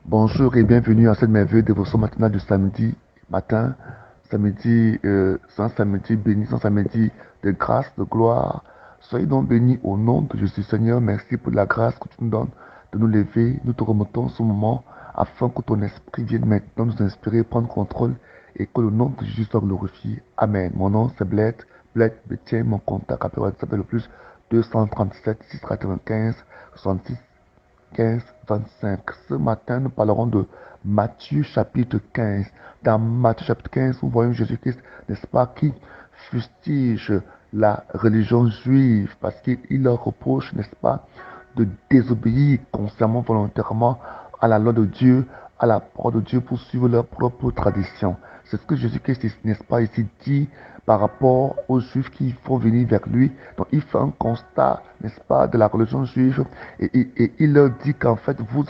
Bonjour et bienvenue à cette merveilleuse dévotion matinale du samedi matin. C'est un samedi béni, c'est un samedi de grâce, de gloire. Soyez donc bénis au nom de Jésus Seigneur. Merci pour la grâce que tu nous donnes de nous lever. Nous te remettons ce moment afin que ton esprit vienne maintenant nous inspirer, prendre contrôle et que le nom de Jésus soit glorifié. Amen. Mon nom c'est Bled Bétien, mon contact appel s'appelle le plus 237 695 66 15, 25. Ce matin, nous parlerons de Matthieu chapitre 15. Dans Matthieu chapitre 15, nous voyons Jésus-Christ, n'est-ce pas, qui fustige la religion juive parce qu'il leur reproche, n'est-ce pas, de désobéir consciemment, volontairement à la loi de Dieu, à la parole de Dieu pour suivre leur propre tradition. C'est ce que Jésus-Christ, n'est-ce pas, ici dit par rapport aux Juifs qui font venir vers lui. Donc il fait un constat, n'est-ce pas, de la religion juive et il leur dit qu'en fait, vous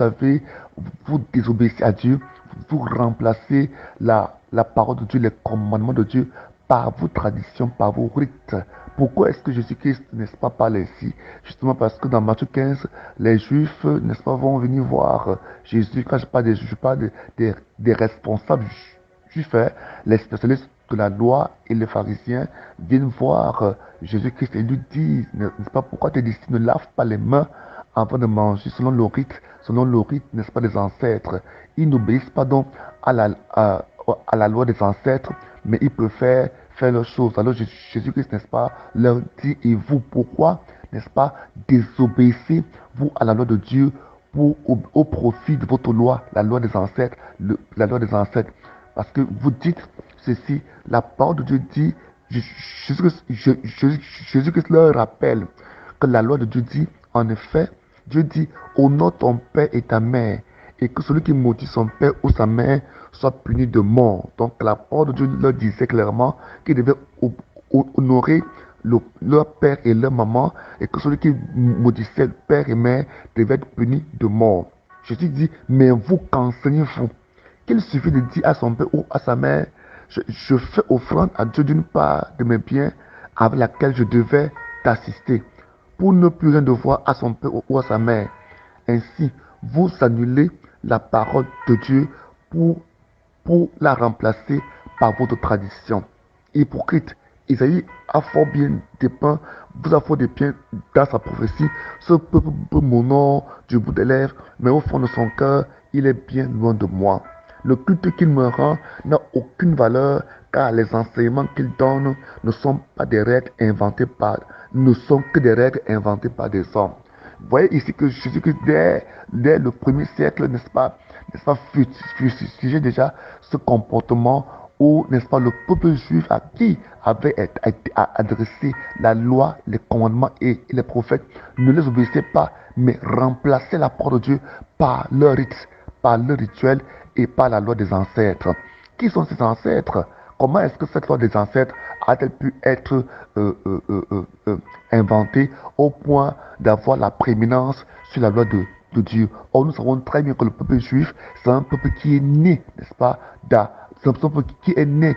désobéissez à Dieu, vous remplacez la parole de Dieu, les commandements de Dieu par vos traditions, par vos rites. Pourquoi est-ce que Jésus-Christ, n'est-ce pas, parle ici? Justement parce que dans Matthieu 15, les Juifs, n'est-ce pas, vont venir voir Jésus. Quand je parle des Juifs, je parle des responsables juifs, hein, les spécialistes de la loi et les pharisiens viennent voir Jésus-Christ et lui disent, n'est-ce pas, pourquoi tes disciples ne lavent pas les mains avant de manger selon le rite, n'est-ce pas, des ancêtres. Ils n'obéissent pas donc à à la loi des ancêtres, mais ils préfèrent faire leurs choses. Alors Jésus-Christ, n'est-ce pas, leur dit, et vous, pourquoi, n'est-ce pas, désobéissez-vous à la loi de Dieu au profit de votre loi, la loi des ancêtres, la loi des ancêtres. Parce que vous dites ceci, la parole de Dieu dit, Jésus-Christ leur rappelle que la loi de Dieu dit, en effet, Dieu dit, honore ton père et ta mère, et que celui qui maudit son père ou sa mère soit puni de mort. Donc la parole de Dieu leur disait clairement qu'ils devaient honorer leur père et leur maman, et que celui qui maudissait père et mère devait être puni de mort. Jésus dit, mais vous, qu'enseignez-vous? Qu'il suffit de dire à son père ou à sa mère, je fais offrande à Dieu d'une part de mes biens avec laquelle je devais t'assister, pour ne plus rien devoir à son père ou à sa mère. Ainsi, vous annulez la parole de Dieu pour, pour la remplacer par votre tradition. Hypocrite, Isaïe a fort bien dépeint, vous a fort dépeint dans sa prophétie. Ce peuple peut mon nom du bout des lèvres, mais au fond de son cœur, il est bien loin de moi. Le culte qu'il me rend n'a aucune valeur, car les enseignements qu'il donne ne sont pas des règles inventées par, ne sont que des règles inventées par des hommes. Vous voyez ici que Jésus-Christ, dès le premier siècle, n'est-ce pas, fustigé déjà ce comportement où, n'est-ce pas, le peuple juif à qui avait été adressé la loi, les commandements et les prophètes ne les obéissait pas, mais remplaçait la parole de Dieu par leur rite, par leur rituel et par la loi des ancêtres. Qui sont ces ancêtres? Comment est-ce que cette loi des ancêtres a-t-elle pu être inventée au point d'avoir la prééminence sur la loi de Dieu? Or, nous savons très bien que le peuple juif, c'est un peuple qui est né, n'est-ce pas, c'est un peuple qui est né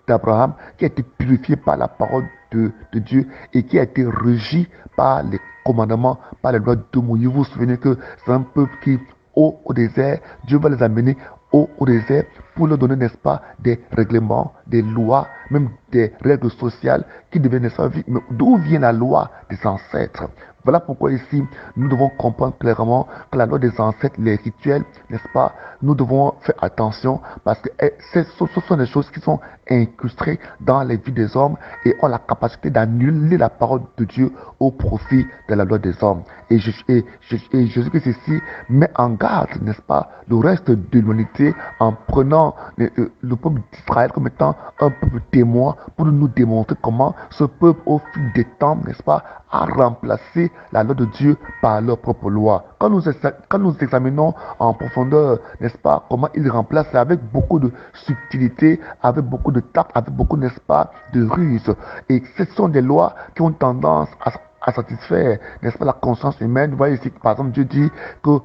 d'Abraham, qui a été purifié par la parole de Dieu et qui a été régi par les commandements, par les lois de Moïse. Vous vous souvenez que c'est un peuple qui, au désert, Dieu va les amener au désert pour leur donner, n'est-ce pas, des règlements, des lois, même des règles sociales qui devaient, n'est-ce pas, vivre. Mais d'où vient la loi des ancêtres? Voilà pourquoi ici, nous devons comprendre clairement que la loi des ancêtres, les rituels, n'est-ce pas, nous devons faire attention parce que ce sont des choses qui sont incrustées dans les vies des hommes et ont la capacité d'annuler la parole de Dieu au profit de la loi des hommes. Et Jésus-Christ ici met en garde, n'est-ce pas, le reste de l'humanité en prenant le peuple d'Israël comme étant un peuple témoin pour nous démontrer comment ce peuple au fil des temps, n'est-ce pas, a remplacé la loi de Dieu par leur propre loi. Quand nous examinons en profondeur, n'est-ce pas, comment ils remplacent avec beaucoup de subtilité, avec beaucoup de tact, avec beaucoup, n'est-ce pas, de ruse. Et ce sont des lois qui ont tendance à satisfaire, n'est-ce pas, la conscience humaine. Vous voyez ici, par exemple, Dieu dit que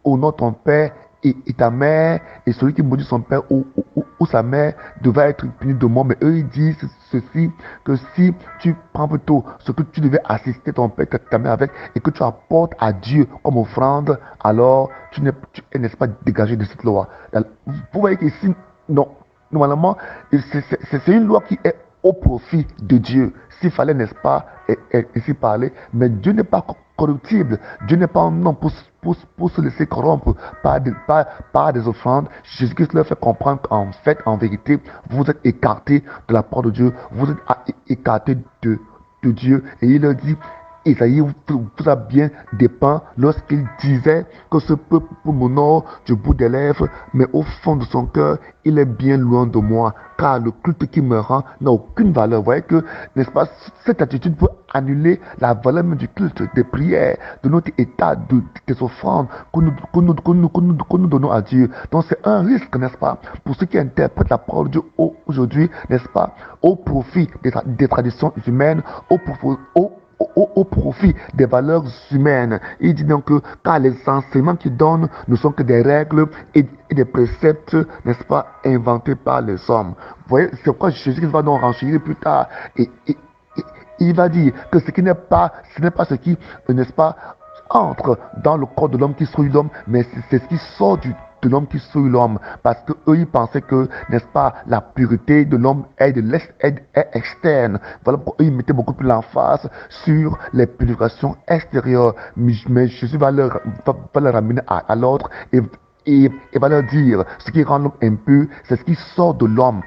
honore ton père et ta mère et celui qui maudit son père ou sa mère devait être puni de mort. Mais eux, ils disent ceci, que si tu prends plutôt ce que tu devais assister ton père, ta mère avec, et que tu apportes à Dieu comme offrande, alors tu es, n'est-ce pas, dégagé de cette loi. Vous voyez qu'ici, non, normalement, c'est une loi qui est au profit de Dieu. S'il fallait, n'est-ce pas, ainsi parler, mais Dieu n'est pas corruptible. Dieu n'est pas un homme pour se laisser corrompre par des offrandes. Jésus-Christ leur fait comprendre qu'en fait, en vérité, vous êtes écartés de la part de Dieu, vous êtes écartés de Dieu. Et il leur dit, Isaïe vous a bien dépeint lorsqu'il disait que ce peuple m'honore du bout des lèvres, mais au fond de son cœur, il est bien loin de moi, car le culte qu'il me rend n'a aucune valeur. Vous voyez que, n'est-ce pas, cette attitude peut annuler la valeur même du culte, des prières, de notre état, des offrandes que nous donnons à Dieu. Donc c'est un risque, n'est-ce pas, pour ceux qui interprètent la parole de Dieu aujourd'hui, n'est-ce pas, au profit des traditions humaines, au profit des valeurs humaines. Il dit donc que car les enseignements qu'il donne ne sont que des règles et des préceptes, n'est-ce pas, inventés par les hommes. Vous voyez, c'est pourquoi Jésus va donc renchérir plus tard et il va dire que ce n'est pas ce qui, n'est-ce pas, entre dans le corps de l'homme qui souille l'homme, mais c'est ce qui sort de l'homme qui souille l'homme. Parce que eux, ils pensaient que, n'est-ce pas, la pureté de l'homme est est externe. Voilà pourquoi ils mettaient beaucoup plus l'emphase sur les purifications extérieures. Mais Jésus va leur ramener à l'ordre et va leur dire ce qui rend l'homme impur, c'est ce qui sort de l'homme,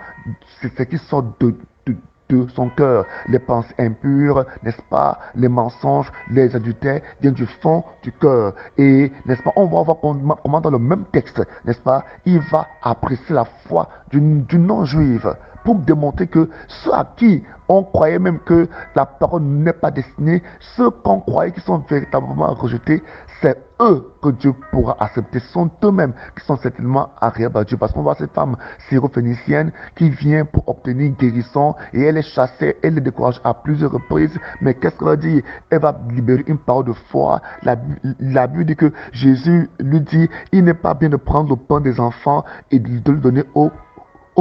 c'est ce qui sort de son cœur. Les pensées impures, n'est-ce pas, les mensonges, les adultères viennent du fond du cœur. Et, n'est-ce pas, on va voir comment dans le même texte, n'est-ce pas, il va apprécier la foi du non-juif pour démontrer que ceux à qui on croyait même que la parole n'est pas destinée, ceux qu'on croyait qui sont véritablement rejetés, c'est eux que Dieu pourra accepter. Ce sont eux-mêmes qui sont certainement agréables à Dieu. Parce qu'on voit cette femme syrophénicienne qui vient pour obtenir guérison et elle est chassée, elle est découragée à plusieurs reprises. Mais qu'est-ce qu'elle va dire? Elle va libérer une parole de foi. La Bible dit que Jésus lui dit, il n'est pas bien de prendre le pain des enfants et de le donner au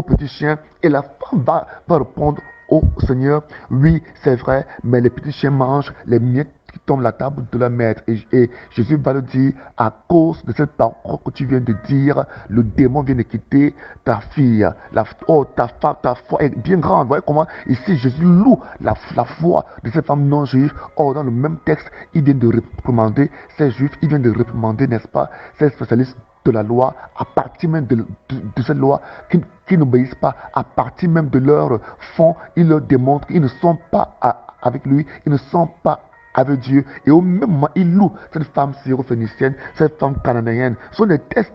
petit chien. Et la femme va répondre au Seigneur, oui, c'est vrai, mais les petits chiens mangent les miettes qui tombent à la table de leur maître. Et Jésus va le dire, à cause de cette parole que tu viens de dire, le démon vient de quitter ta fille. Ta foi est bien grande. Vous voyez comment ici Jésus loue la foi de cette femme non juive. Or, dans le même texte, il vient de réprimander ces juifs, il vient de réprimander, n'est-ce pas, ces spécialistes de la loi, à partir même de cette loi qui n'obéissent pas, à partir même de leur fond, ils leur démontrent qu'ils ne sont pas avec lui, ils ne sont pas avec Dieu. Et au même moment, il loue cette femme syrophénicienne, cette femme cananéenne. Ce sont des tests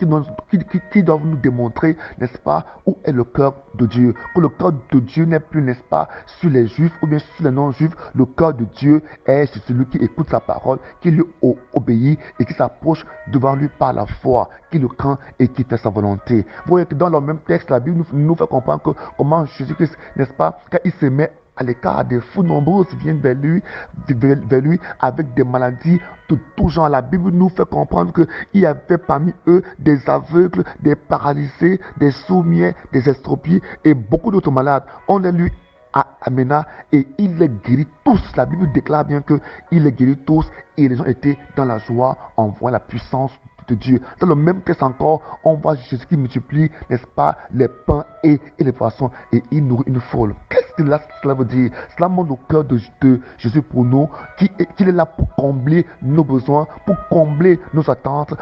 qui doivent nous démontrer, n'est-ce pas, où est le cœur de Dieu. Que le cœur de Dieu n'est plus, n'est-ce pas, sur les juifs ou bien sur les non-juifs. Le cœur de Dieu est sur celui qui écoute sa parole, qui lui obéit et qui s'approche devant lui par la foi, qui le craint et qui fait sa volonté. Vous voyez que dans le même texte, la Bible nous fait comprendre que comment Jésus-Christ, n'est-ce pas, quand il se met à l'écart, des fous nombreux viennent vers lui avec des maladies de tout genre. La Bible nous fait comprendre qu'il y avait parmi eux des aveugles, des paralysés, des sourds-muets, des estropiés et beaucoup d'autres malades. On les lui à Amena et il les guérit tous. La Bible déclare bien qu'il les guérit tous et les gens étaient dans la joie en voyant la puissance de Dieu. Dans le même texte encore, on voit Jésus qui multiplie, n'est-ce pas, les pains et les poissons et il nourrit une foule. Qu'est-ce que cela veut dire? Cela montre le cœur de Jésus pour nous, qu'il est là pour combler nos besoins, pour combler nos attentes,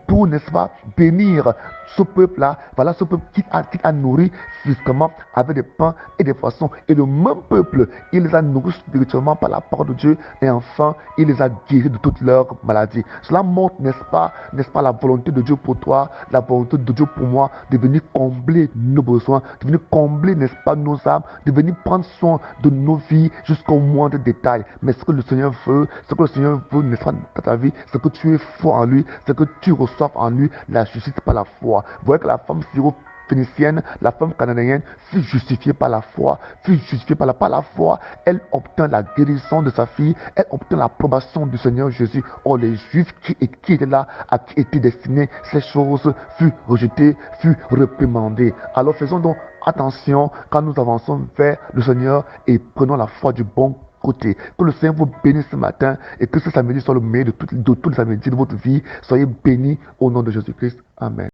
pour n'est-ce pas, bénir ce peuple-là. Voilà ce peuple qui a nourri physiquement avec des pains et des poissons. Et le même peuple, il les a nourris spirituellement par la parole de Dieu et enfin, il les a guéris de toutes leurs maladies. Cela montre, n'est-ce pas, la volonté de Dieu pour toi, la volonté de Dieu pour moi, de venir combler nos besoins, de venir combler, n'est-ce pas, nos âmes, de venir prendre soin de nos vies jusqu'au moindre détail. Mais ce que le Seigneur veut, n'est-ce pas, dans ta vie, c'est que tu es fort en lui, c'est que tu reçoives en lui la justice par la foi. Vous voyez que la femme phénicienne, la femme cananéenne fut justifiée par la foi, par la foi, elle obtint la guérison de sa fille, elle obtint l'approbation du Seigneur Jésus. Or, les Juifs qui étaient là, à qui étaient destinées ces choses, furent rejetés, furent réprimandés. Alors faisons donc attention quand nous avançons vers le Seigneur et prenons la foi du bon côté. Que le Seigneur vous bénisse ce matin et que ce samedi soit le meilleur de tous les samedis de votre vie. Soyez bénis au nom de Jésus-Christ. Amen.